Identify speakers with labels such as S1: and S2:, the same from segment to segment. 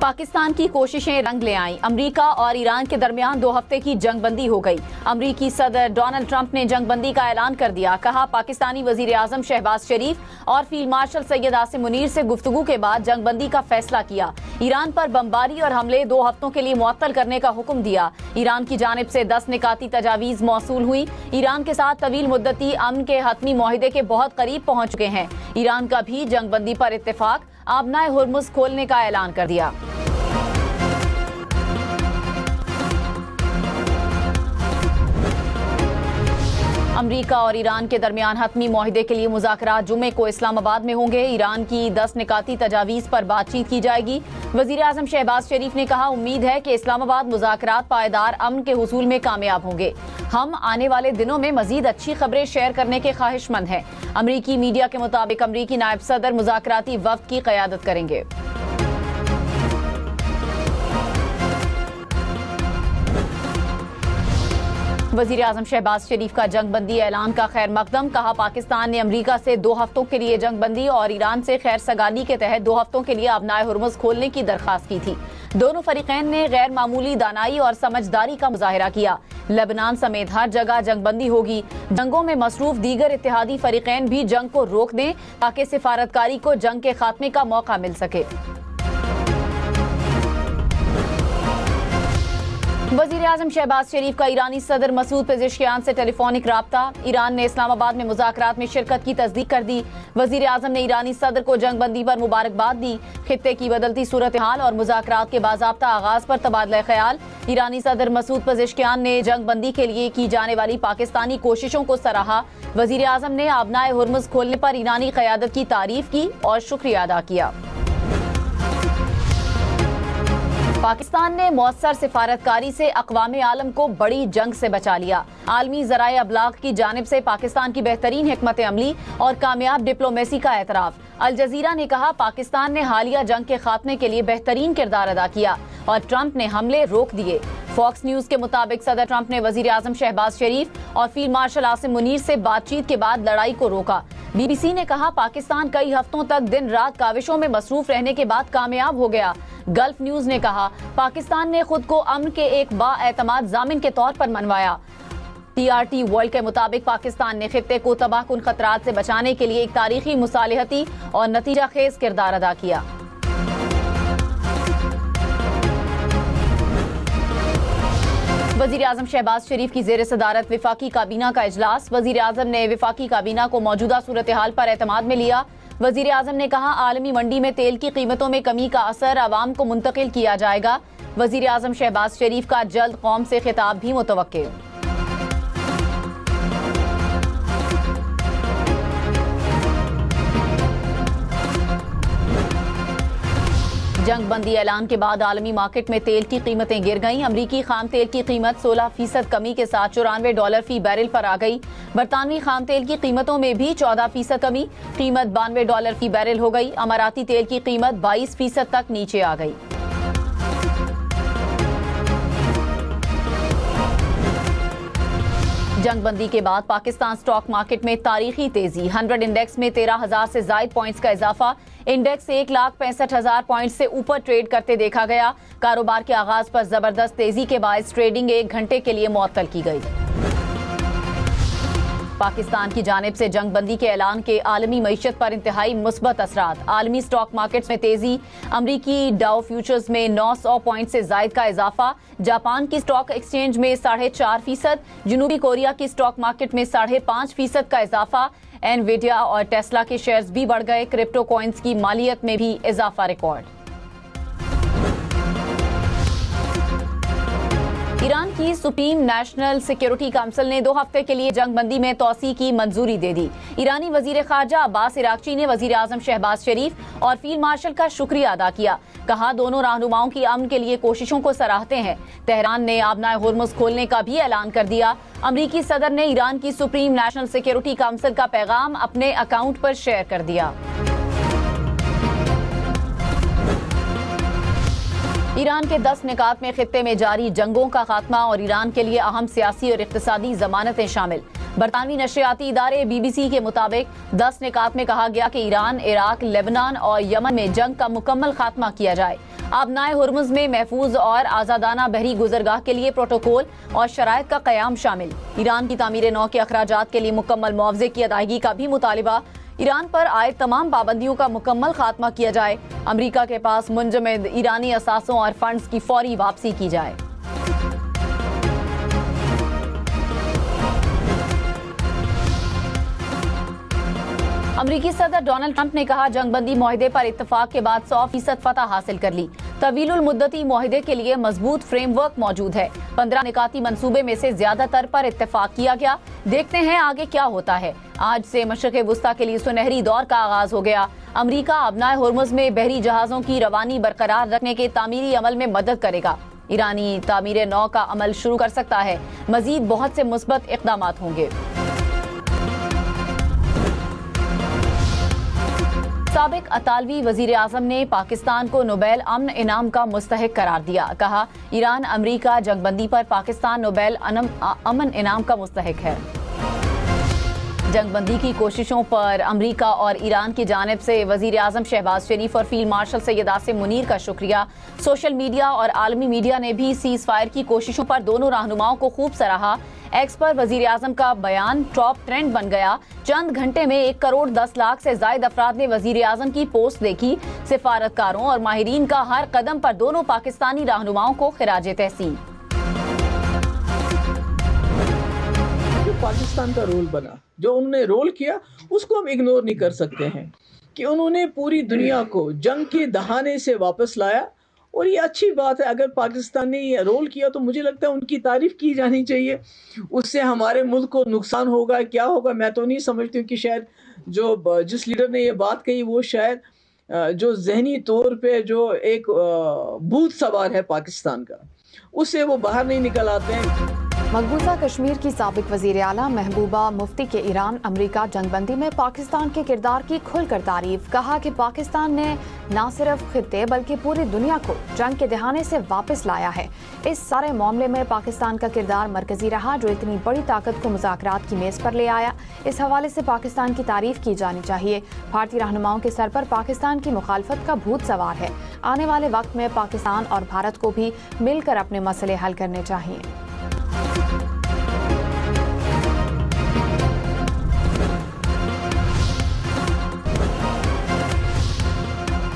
S1: पाकिस्तान की कोशिशें रंग ले आईं। अमेरिका और ईरान के दरमियान 2 हफ्ते की जंगबंदी हो गई। अमेरिकी सदर डोनाल्ड ट्रंप ने जंगबंदी का ऐलान कर दिया। कहा, पाकिस्तानी वजीर आजम शहबाज शरीफ और फील्ड मार्शल सैयद आसिम मुनीर से गुफ्तगू के बाद जंगबंदी का फैसला किया। ईरान पर बमबारी और हमले 2 हफ्तों के लिए मुअत्तल करने का हुक्म दिया। ईरान की जानिब से 10 निकाती तजावीज़ मौसूल हुई। ईरान के साथ तवील मुद्दती अमन के हतमी मुआहिदे के बहुत करीब पहुंच चुके हैं। ईरान का भी जंगबंदी पर इत्तेफाक, आबनाए हुर्मुज़ खोलने का ऐलान कर दिया। अमेरिका और ईरान के दरमियान हतमी मुआहिदे के लिए मुज़ाकरात जुमे को इस्लामाबाद में होंगे। ईरान की 10 निकाती तजावीज़ पर बातचीत की जाएगी। वज़ीर आज़म शहबाज शरीफ ने कहा, उम्मीद है कि इस्लामाबाद मुज़ाकरात पायदार अमन के हुसूल में कामयाब होंगे। हम आने वाले दिनों में मजीद अच्छी खबरें शेयर करने के ख्वाहिशमंद हैं। अमरीकी मीडिया के मुताबिक अमरीकी नायब सदर मुज़ाकराती वफ़द की क़यादत करेंगे। वज़ीर आज़म शहबाज शरीफ का जंगबंदी ऐलान का खैर मकदम। कहा, पाकिस्तान ने अमेरिका से 2 हफ्तों के लिए जंगबंदी और ईरान से खैर सगाली के तहत 2 हफ्तों के लिए आबनाए हुर्मुज़ खोलने की दरख्वास्त की थी। दोनों फरीकैन ने गैर मामूली दानाई और समझदारी का मुजाहिरा किया। लेबनान समेत हर जगह जंगबंदी होगी। जंगों में मसरूफ दीगर इत्तेहादी फरीकैन भी जंग को रोक दें ताकि सिफारतकारी को जंग के खात्मे का मौका मिल सके। वज़ीर आज़म शहबाज शरीफ का ईरानी सदर मसूद पेज़ेश्कियान से टेलीफोनिक राब्ता। ईरान ने इस्लामाबाद में मुज़ाकरात में शिरकत की तस्दीक कर दी। वज़ीर आज़म ने ईरानी सदर को जंगबंदी पर मुबारकबाद दी। खित्ते की बदलती सूरत हाल और मुज़ाकरात के बाज़ाब्ता आगाज़ पर तबादला ख्याल। ईरानी सदर मसूद पेज़ेश्कियान ने जंगबंदी के लिए की जाने वाली पाकिस्तानी कोशिशों को सराहा। वज़ीर आज़म ने आबनाए हुर्मुज़ खोलने पर ईरानी क़यादत की तारीफ की और शुक्रिया अदा किया। पाकिस्तान ने मौसर सिफारतकारी से अक़वामे आलम को बड़ी जंग से बचा लिया। आलमी ज़राए अबलाग की जानिब से पाकिस्तान की बेहतरीन हिकमत अमली और कामयाब डिप्लोमेसी का एतराफ़। अल जज़ीरा ने कहा, पाकिस्तान ने हालिया जंग के खात्मे के लिए बेहतरीन किरदार अदा किया और ट्रंप ने हमले रोक दिए। फॉक्स न्यूज़ के मुताबिक सदर ट्रंप ने वज़ीर आज़म शहबाज शरीफ और फील्ड मार्शल आसिम मुनीर से बातचीत के बाद लड़ाई को रोका। BBC ने कहा, पाकिस्तान कई हफ्तों तक दिन रात काविशों में मसरूफ रहने के बाद कामयाब हो गया। गल्फ न्यूज़ ने कहा, पाकिस्तान ने खुद को अमन के एक बाएतमाद जामिन के तौर पर मनवाया। TRT वर्ल्ड के मुताबिक पाकिस्तान ने खित्ते को तबाहकुन खतरात से बचाने के लिए एक तारीखी मुसालिहती और नतीजा खेज किरदार अदा किया। वज़ीर आज़म शहबाज शरीफ की ज़ेर सदारत विफाकी काबीना का इजलास। वज़ीर आज़म ने विफाकी काबीना को मौजूदा सूरत हाल पर एतमाद में लिया। वज़ीर आज़म ने कहा, आलमी मंडी में तेल की कीमतों में कमी का असर अवाम को मुंतकिल किया जाएगा। वज़ीर आज़म शहबाज शरीफ का जल्द कौम से खिताब भी मुतवक्किल। जंगबंदी ऐलान के बाद आलमी मार्केट में तेल की कीमतें गिर गईं। अमरीकी खाम तेल की कीमत 16% कमी के साथ $94 फी बैरल पर आ गई। बरतानवी खाम तेल की कीमतों में भी 14% कमी, कीमत $92 फी बैरल हो गई। अमाराती तेल की कीमत 22% तक नीचे आ गई। जंगबंदी के बाद पाकिस्तान स्टॉक मार्केट में तारीखी तेजी। 100 इंडेक्स में 13,000 से ज्यादा पॉइंट्स का इजाफा। इंडेक्स 1,65,000 पॉइंट से ऊपर ट्रेड करते देखा गया। कारोबार के आगाज पर जबरदस्त तेजी के बायस ट्रेडिंग 1 घंटे के लिए मुअत्तल की गई। पाकिस्तान की जानिब से जंगबंदी के ऐलान के आलमी मईशत पर इंतहाई मुस्बत असरात। आलमी स्टॉक मार्केट्स में तेजी। अमरीकी डाउ फ्यूचर्स में 900 पॉइंट से जायद का इजाफा। जापान की स्टॉक एक्सचेंज में 4.5%। जनूबी कोरिया की स्टॉक मार्केट में 5.5% का इजाफा। एनवीडिया और टेस्ला के शेयर्स भी बढ़ गए। क्रिप्टो कॉइन्स की मालियत में भी इजाफा रिकॉर्ड। ईरान की सुप्रीम नेशनल सिक्योरिटी काउंसिल ने 2 हफ्ते के लिए जंगबंदी में तौसी की मंजूरी दे दी। ईरानी वजीर खारजा अब्बास इराक्ची ने वजीर आजम शहबाज शरीफ और फील्ड मार्शल का शुक्रिया अदा किया। कहा, दोनों रहनुमाओं की अमन के लिए कोशिशों को सराहते हैं। तेहरान ने आबनाए हुर्मुज़ खोलने का भी ऐलान कर दिया। अमरीकी सदर ने ईरान की सुप्रीम नेशनल सिक्योरिटी काउंसिल का पैगाम अपने अकाउंट पर शेयर कर दिया। ईरान के 10 निकात में खित्ते में जारी जंगों का खात्मा और ईरान के लिए अहम सियासी और इक्तिसादी जमानतें शामिल। बरतानवी नशरियाती इदारे BBC के मुताबिक 10 निकात में कहा गया कि ईरान, इराक, लेबनान और यमन में जंग का मुकम्मल खात्मा किया जाए। आबनाए हुर्मुज़ में महफूज और आज़ादाना बहरी गुजरगाह के लिए प्रोटोकॉल और शराइत का क़याम शामिल। ईरान की तामीर नौ के अखराजात के लिए मुकम्मल मुआवजे की अदायगी का भी मुतालिबा। ईरान पर आए तमाम पाबंदियों का मुकम्मल खात्मा किया जाए। अमरीका के पास मुंजमद ईरानी असासों और फंड्स की फौरी वापसी की जाए। अमरीकी सदर डोनाल्ड ट्रंप ने कहा, जंगबंदी मुआहदे पर इत्तफाक के बाद 100% फतह हासिल कर ली। तवीलुल मुद्दती मुआहदे के लिए मजबूत फ्रेमवर्क मौजूद है। 15 निकाती मंसूबे में से ज्यादातर पर इत्तफाक किया गया। देखते हैं आगे क्या होता है। आज से मशरिक़ वुस्ता के लिए सुनहरी दौर का आगाज हो गया। अमरीका आबनाए हुर्मुज़ में बहरी जहाजों की रवानी बरकरार रखने के तामीरी अमल में मदद करेगा। ईरानी तामीर नौ का अमल शुरू कर सकता है। मजीद बहुत से मुस्बत इक़दाम होंगे। साबिक अतालवी वजीर आज़म ने पाकिस्तान को नोबेल अमन इनाम का मुस्तहिक करार दिया। कहा, ईरान अमरीका जंगबंदी पर पाकिस्तान नोबेल अमन इनाम का मुस्तहिक है। जंगबंदी की कोशिशों पर अमरीका और ईरान की जानिब से वजीर आज़म शहबाज शरीफ और फील्ड मार्शल सैयद आसिम मुनीर का शुक्रिया। सोशल मीडिया और आलमी मीडिया ने भी सीज़ फायर की कोशिशों पर दोनों रहनुमाओं को खूब सराहा। एक्स पर वजीर आज़म का बयान टॉप ट्रेंड बन गया। चंद घंटे में 1 करोड़ 10 लाख से जायद अफराद ने वजीर आज़म की पोस्ट देखी। सिफारतकारों और माहिरीन का हर कदम पर दोनों पाकिस्तानी रहनुमाओं को खिराज तहसीन।
S2: पाकिस्तान का रोल बना, जो उन्होंने रोल किया उसको हम इग्नोर नहीं कर सकते हैं कि उन्होंने पूरी दुनिया को जंग के दहाने से वापस लाया। और ये अच्छी बात है, अगर पाकिस्तान ने ये रोल किया तो मुझे लगता है उनकी तारीफ की जानी चाहिए। उससे हमारे मुल्क को नुकसान होगा क्या होगा मैं तो नहीं समझती हूँ कि शायद जिस लीडर ने ये बात कही वो शायद जो जहनी तौर पे जो एक भूत सवार है पाकिस्तान का, उससे वो बाहर नहीं निकल आते हैं।
S3: मकबूजा कश्मीर की साबिक वज़ीर आला महबूबा मुफ्ती के ईरान अमरीका जंगबंदी में पाकिस्तान के किरदार की खुलकर तारीफ। कहा कि पाकिस्तान ने न सिर्फ खित्ते बल्कि पूरी दुनिया को जंग के दहाने से वापस लाया है। इस सारे मामले में पाकिस्तान का किरदार मरकजी रहा, जो इतनी बड़ी ताकत को मुज़ाकरात की मेज़ पर ले आया। इस हवाले से पाकिस्तान की तारीफ की जानी चाहिए। भारतीय रहनुमाओं के सर पर पाकिस्तान की मुखालफत का भूत सवार है। आने वाले वक्त में पाकिस्तान और भारत को भी मिलकर अपने मसले हल करने चाहिए।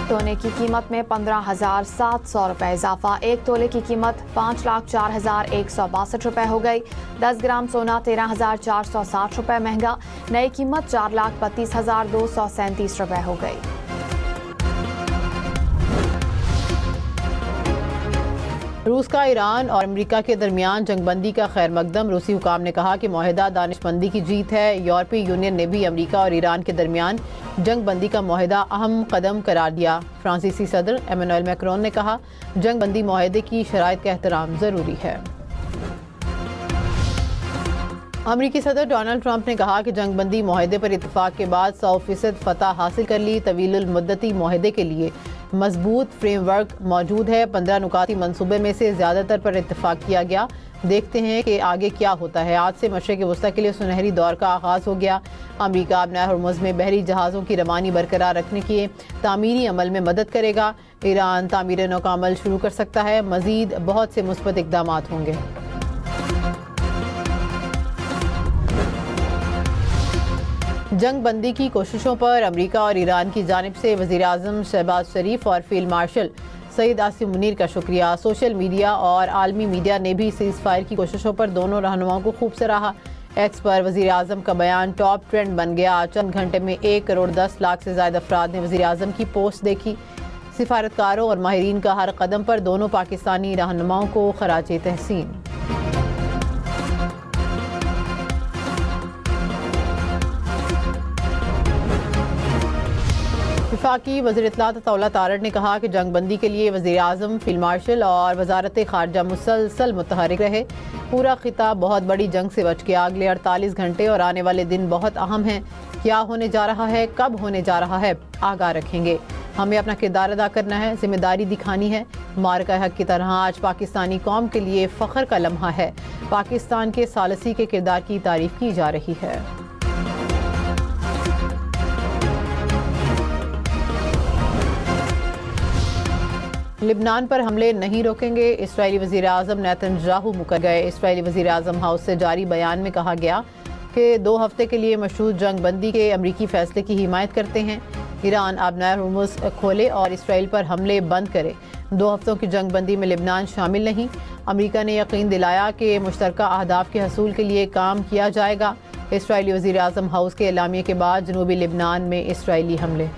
S3: सोने की कीमत में 15,700 रुपये इजाफा। 1 तोले की कीमत 5,04,162 रुपये हो गई। 10 ग्राम सोना 13,460 रुपये महंगा। नई कीमत 4,32,237 रुपये हो गई।
S4: रूस का ईरान और अमेरिका के दरमियान जंगबंदी का खैर मकदम। रूसी हुकाम ने कहा कि मुआहदा दानिशमंदी की जीत है। यूरोपीय यूनियन ने भी अमेरिका और ईरान के दरमियान जंगबंदी का मुआहदा अहम कदम करार दिया। फ्रांसीसी सदर एमेनुएल मैक्रोन ने कहा, जंगबंदी मुआहदे की शराइत का एहतराम ज़रूरी है। अमरीकी सदर डोनाल्ड ट्रंप ने कहा कि जंगबंदी मुआहदे पर इत्तफाक के बाद 100% फतह हासिल कर ली। तवीलुल मुद्दती मुआहदे के लिए मजबूत फ्रेमवर्क मौजूद है। 15 नुकाती मंसूबे में से ज़्यादातर पर इत्तफाक किया गया। देखते हैं कि आगे क्या होता है। आज से मशरिक़ वुस्ता के लिए सुनहरी दौर का आगाज़ हो गया। अमरीका आबनाए हुर्मुज़ में बहरी जहाज़ों की रवानी बरकरार रखने के तामीरी अमल में मदद करेगा। ईरान तामीर नौ का अमल शुरू कर सकता है। मज़ीद बहुत से मुस्बत इक़दाम होंगे। जंग बंदी की कोशिशों पर अमरीका और ईरान की जानिब से वज़ीर आज़म शहबाज शरीफ और फील्ड मार्शल सैयद आसिम मुनीर का शुक्रिया। सोशल मीडिया और आलमी मीडिया ने भी सीज़ फायर की कोशिशों पर दोनों रहनुमाओं को खूब सराहा। एक्स पर वज़ीर आज़म का बयान टॉप ट्रेंड बन गया। चंद घंटे में 1 करोड़ 10 लाख से ज़्यादा अफराद ने वज़ीर आज़म की पोस्ट देखी। सिफारतकारों और माहिरीन का हर कदम पर दोनों पाकिस्तानी रहनुमाओं को खराज तहसीन। वफाकी वज़ीर इत्तलात तौला तारड़ ने कहा कि जंगबंदी के लिए वज़ीर आज़म, फील्ड मार्शल और वजारत ख़ारजा मुसलसल मुतहरिक रहे। पूरा खिताब बहुत बड़ी जंग से बच गया। अगले 48 घंटे और आने वाले दिन बहुत अहम हैं। क्या होने जा रहा है, कब होने जा रहा है, आगाह रखेंगे। हमें अपना किरदार अदा करना है, जिम्मेदारी दिखानी है। मार्का हक की तरह आज पाकिस्तानी कौम के लिए फ़ख्र का लम्हा है। पाकिस्तान के सालसी के किरदार की तारीफ की जा रही है। लिबनान पर हमले नहीं रोकेंगे, इसराइली वज़ीर आज़म नेतन्याहू मुकर गए। इसराइली वज़ीर आज़म हाउस से जारी बयान में कहा गया कि 2 हफ्ते के लिए मशरूत जंग बंदी के अमरीकी फैसले की हिमायत करते हैं। ईरान आबनार हुर्मुज़ खोले और इसराइल पर हमले बंद करे। 2 हफ्तों की जंग बंदी में लिबनान शामिल नहीं। अमरीका ने यकीन दिलाया कि मुश्तरका अहदाफ के हसूल के लिए काम किया जाएगा। इसराइली वज़ीर आज़म हाउस के एलामिया के बाद जनूबी लिबनान में इसराइली हमले।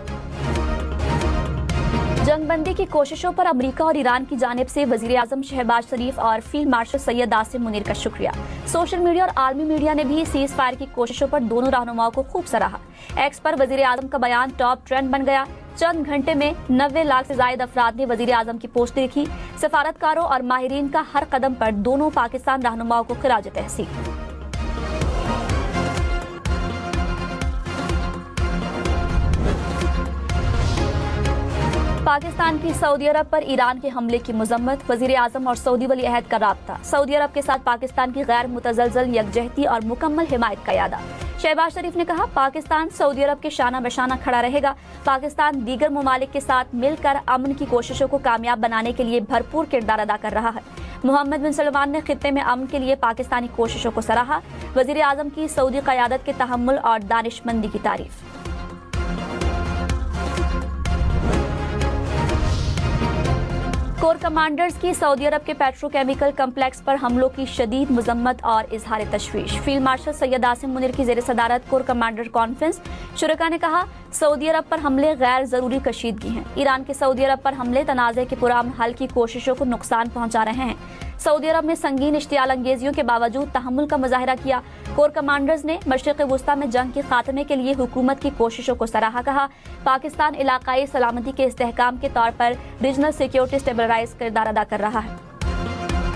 S5: जंगबंदी की कोशिशों पर अमेरिका और ईरान की जानिब से वजीर आजम शहबाज शरीफ और फील्ड मार्शल सैयद आसिम मुनीर का शुक्रिया। सोशल मीडिया और आलमी मीडिया ने भी सीज फायर की कोशिशों पर दोनों रहनुमाओं को खूब सराहा। एक्स पर वजीर आजम का बयान टॉप ट्रेंड बन गया। चंद घंटे में 90 लाख से ज्यादा अफराद ने वजीर आजम की पोस्ट देखी। सफारतकारों और माहिरीन का हर कदम पर दोनों पाकिस्तान रहनुमाओं को खिराज तहसीन। पाकिस्तान की सऊदी अरब पर ईरान के हमले की मजम्मत, वजीर आजम और सऊदी वली अहद का राब्ता। सऊदी अरब के साथ पाकिस्तान की गैर मुतज़लज़ल यकजहती और मुकम्मल हिमायत का यादा। शहबाज शरीफ ने कहा, पाकिस्तान सऊदी अरब के शाना बशाना खड़ा रहेगा। पाकिस्तान दीगर ममालिक के साथ मिलकर अमन की कोशिशों को कामयाब बनाने के लिए भरपूर किरदार अदा कर रहा है। मोहम्मद बिन सलमान ने खित्ते में अमन के लिए पाकिस्तानी कोशिशों को सराहा। वजीर आजम की सऊदी क़यादत के तहम्मुल और दानिशमंदी की तारीफ। कोर कमांडर्स की सऊदी अरब के पेट्रोकेमिकल कम्प्लेक्स पर हमलों की शदीद मजम्मत और इजहार तशवीश। फील्ड मार्शल सैयद आसिम मुनीर की जेर सदारत कोर कमांडर कॉन्फ्रेंस। शुरका ने कहा, सऊदी अरब पर हमले गैर जरूरी कशीदगी हैं। ईरान के सऊदी अरब पर हमले तनाज़े के पुरअमन हल की कोशिशों को नुकसान पहुंचा रहे हैं। सऊदी अरब ने संगीन इश्तियाल अंगेजियों के बावजूद तहम्मुल का मुजाहिरा किया। कोर कमांडर्स ने मशरिक़ वुस्ता में जंग के खात्मे के लिए हुकूमत की कोशिशों को सराहा। कहा, पाकिस्तान इलाकाई सलामती के इस्तेहकाम के तौर पर रीजनल सिक्योरिटी स्टेबलाइज किरदार अदा कर रहा है।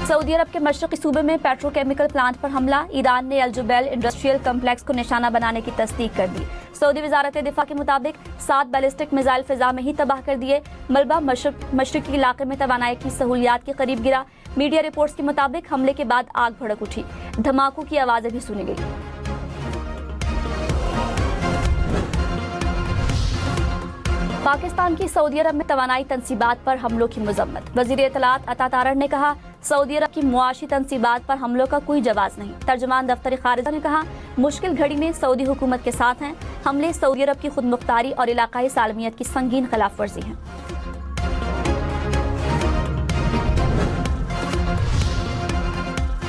S5: सऊदी अरब के मशरक़ी सूबे में पेट्रोकेमिकल प्लांट पर हमला। ईरान ने अल जुबैल इंडस्ट्रियल कम्प्लेक्स को निशाना बनाने की तस्दीक कर दी। सऊदी वजारत दिफा के मुताबिक 7 बैलिस्टिक मिसाइल फिजा में ही तबाह कर दिए। मलबा मशरक़ी इलाके में तवानाई की सहूलियात के करीब गिरा। मीडिया रिपोर्ट्स के मुताबिक हमले के बाद आग भड़क उठी। धमाकों की आवाजें भी सुनी गई। पाकिस्तान की सऊदी अरब में तवानाई तंसीबात पर हमलों की मजम्मत। वजीर इत्तलात अता तारड़ ने कहा, सऊदी अरब की मुआशी तंसीबात पर हमलों का कोई जवाब नहीं। तर्जुमान दफ्तर खारिजा ने कहा, मुश्किल घड़ी में सऊदी हुकूमत के साथ हैं। हमले सऊदी अरब की खुद मुख्तारी और इलाकाई सालमियत की संगीन खिलाफ वर्जी है।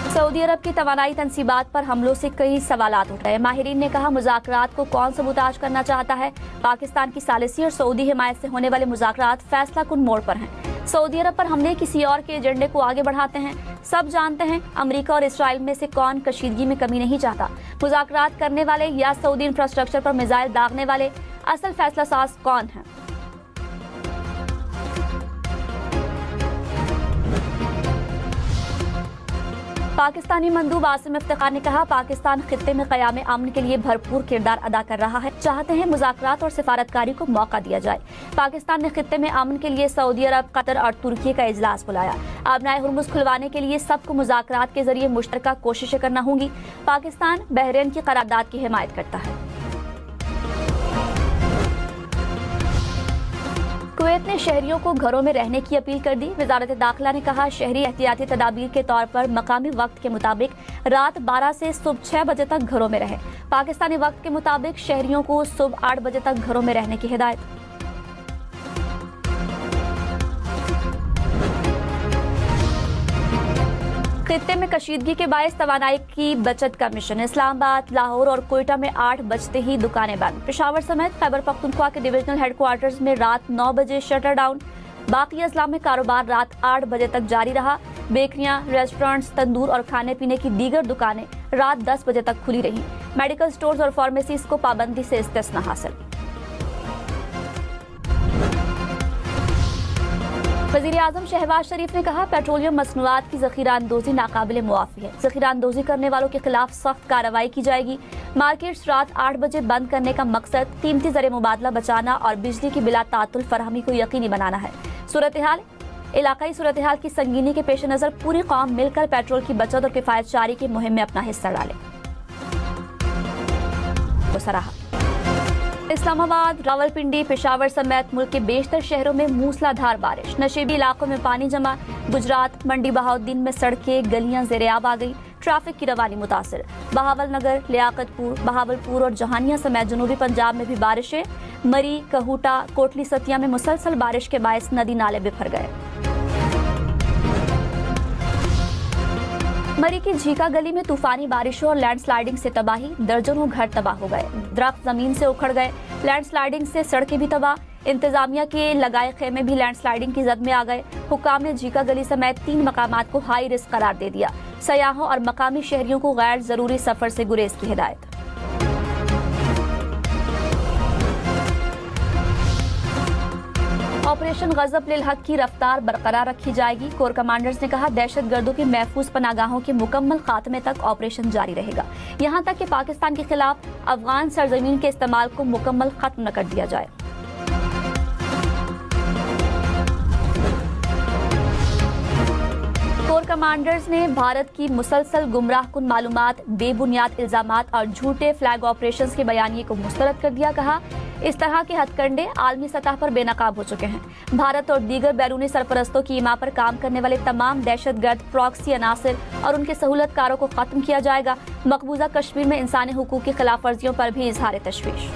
S5: सऊदी अरब की तवानाई तंसीबात पर हमलों से कई सवालात उठ रहे। माहिरीन ने कहा, मुज़ाकरात को कौन सबूताज करना चाहता है। पाकिस्तान की सालिसी और सऊदी हिमायत से होने वाले मुज़ाकरात फैसला कुन मोड़ पर हैं। सऊदी अरब पर हमले किसी और के एजेंडे को आगे बढ़ाते हैं। सब जानते हैं, अमेरिका और इसराइल में से कौन कशीदगी में कमी नहीं चाहता। मुज़ाकरात करने वाले या सऊदी इंफ्रास्ट्रक्चर पर मिसाइल दागने वाले, असल फैसला साज कौन है। पाकिस्तानी मंदूब आसिम इफ्तिखार ने कहा, पाकिस्तान खित्ते में क़याम अमन के लिए भरपूर किरदार अदा कर रहा है। चाहते हैं मुज़ाकरात और सिफारतकारी को मौका दिया जाए। पाकिस्तान ने खित्ते में अमन के लिए सऊदी अरब, कतर और तुर्की का इजलास बुलाया। आबनाए हुर्मुज़ खुलवाने के लिए सबको मुज़ाकरात के जरिए मुश्तरका कोशिशें करना होंगी। पाकिस्तान बहरीन की करारदाद की हिमायत करता है। कुवैत ने शहरियों को घरों में रहने की अपील कर दी। वजारत दाखिला ने कहा, शहरी एहतियाती तदाबीर के तौर पर मकामी वक्त के मुताबिक रात 12 से सुबह 6 बजे तक घरों में रहे। पाकिस्तानी वक्त के मुताबिक शहरियों को सुबह 8 बजे तक घरों में रहने की हिदायत। खित्ते में कशीदगी के बायस तवानाई की बचत का मिशन। इस्लामाबाद, लाहौर और कोयटा में 8 बजते ही दुकानें बंद। पेशावर समेत खैबर पख्तूनख्वा के डिविजनल हेडक्वार्टर्स में रात 9 बजे शटर डाउन। बाकी अजला में कारोबार रात 8 बजे तक जारी रहा। बेकरियां, रेस्टोरेंट्स, तंदूर और खाने पीने की दीगर दुकानें रात 10 बजे तक खुली रहीं। मेडिकल स्टोर्स और फार्मेसीज को पाबंदी से इस्तिस्ना हासिल। वज़ीर आज़म शहबाज शरीफ ने कहा, पेट्रोलियम मसनूआत की ज़ख़ीराअंदोज़ी नाकाबिल मुआफ़ी है। ज़ख़ीराअंदोज़ी करने वालों के खिलाफ सख्त कार्रवाई की जाएगी। मार्केट्स रात 8 बजे बंद करने का मकसद कीमती ज़र मुबादला बचाना और बिजली की बिला तातुल फराहमी को यकीनी बनाना है। इलाकाई सूरत हाल की संगीनी के पेश नज़र पूरी कौम मिलकर पेट्रोल की बचत और किफ़ायत जारी की मुहिम में अपना हिस्सा डाले। इस्लामाबाद, रावलपिंडी, पेशावर समेत मुल्क के बेशतर शहरों में मूसलाधार बारिश, नशेबी इलाकों में पानी जमा। गुजरात मंडी बहाउद्दीन में सड़कें गलियां ज़ेर-ए-आब आ गई, ट्रैफिक की रवानी मुतासिर। बहावल नगर, लियाकतपुर, बहावलपुर और जहानिया समेत जनूबी पंजाब में भी बारिशें। मरी, कहूटा, कोटली सतिया में मुसलसल बारिश के बायस नदी नाले बिखर गए। मरी की झीका गली में तूफानी बारिशों और लैंडस्लाइडिंग से तबाही, दर्जनों घर तबाह हो गए, दरख्त जमीन से उखड़ गए, लैंडस्लाइडिंग से सड़कें भी तबाह। इंतजामिया के लगाए खेमे भी लैंडस्लाइडिंग की जद में आ गए। हुक्काम ने झीका गली समेत 3 मकामात को हाई रिस्क करार दे दिया। सयाहों और मकामी शहरियों को गैर जरूरी सफर से गुरेज की हिदायत। ऑपरेशन गजब लिल हक की रफ्तार बरकरार रखी जाएगी। कोर कमांडर्स ने कहा, दहशतगर्दों के महफूज पनागाहों के मुकम्मल खात्मे तक ऑपरेशन जारी रहेगा, यहां तक कि पाकिस्तान के खिलाफ अफगान सरजमीन के इस्तेमाल को मुकम्मल खत्म न कर दिया जाए। कोर कमांडर्स ने भारत की मुसलसल गुमराहकुन मालूमात, बेबुनियाद इल्जामात और झूठे फ्लैग ऑपरेशंस के बयानिए को मुस्तरद कर दिया। कहा, इस तरह के हथकंडे आलमी सतह पर बेनकाब हो चुके हैं। भारत और दीगर बैरूनी सरपरस्तों की ईमा पर काम करने वाले तमाम दहशतगर्द, प्रॉक्सी अनासिर और उनके सहूलतकारों को खत्म किया जाएगा। मकबूजा कश्मीर में इंसानी हुकूक की खिलाफ वर्जियों पर भी इजहार तशवीश।